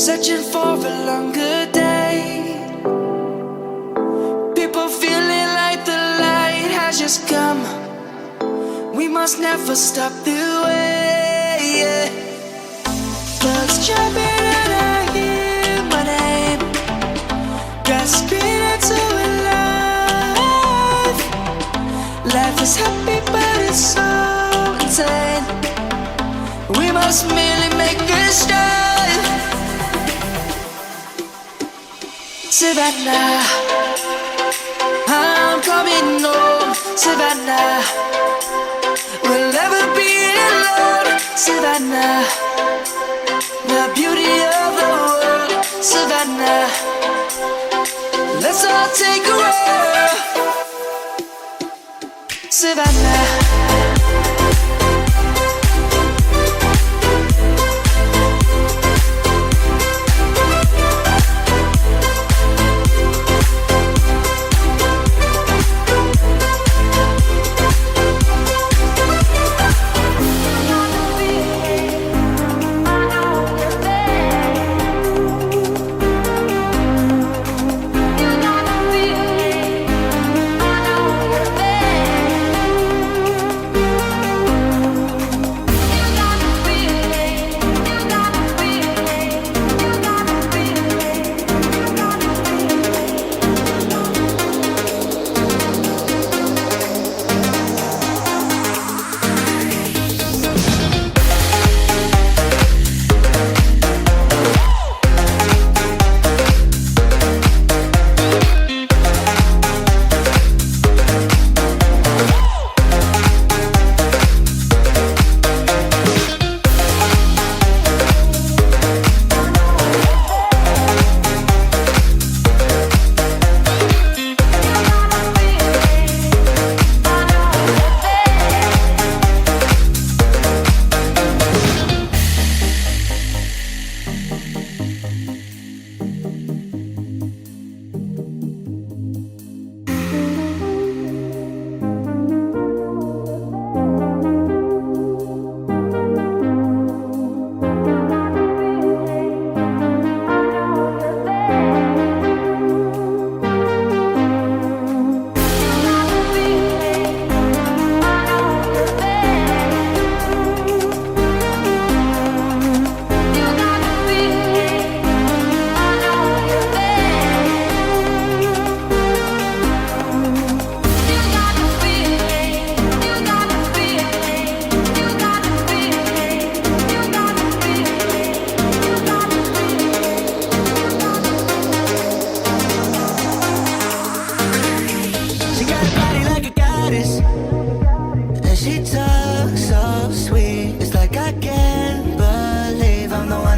searching for a longer day. People feeling like the light has just come. We must never stop the way, yeah. Birds jumping and I hear my name, grasping into a life. Life is happy but it's so insane. We must merely make a start. Savannah, I'm coming home. Savannah, we'll never be alone. Savannah, the beauty of the world. Savannah, let's all take a roll. Savannah.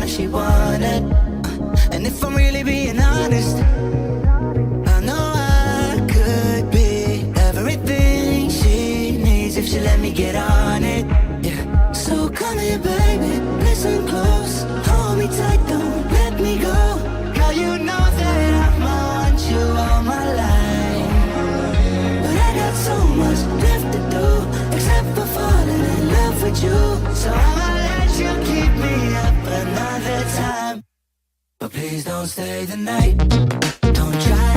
She wanted, and if I'm really being honest, I know I could be everything she needs if she let me get on it. Yeah. So come here, baby, listen close, hold me tight, don't let me go. Girl, you know that I'ma want you all my life, but I got so much left to do, except for falling in love with you. So I'ma let you keep me up another time, but please don't stay the night. Don't try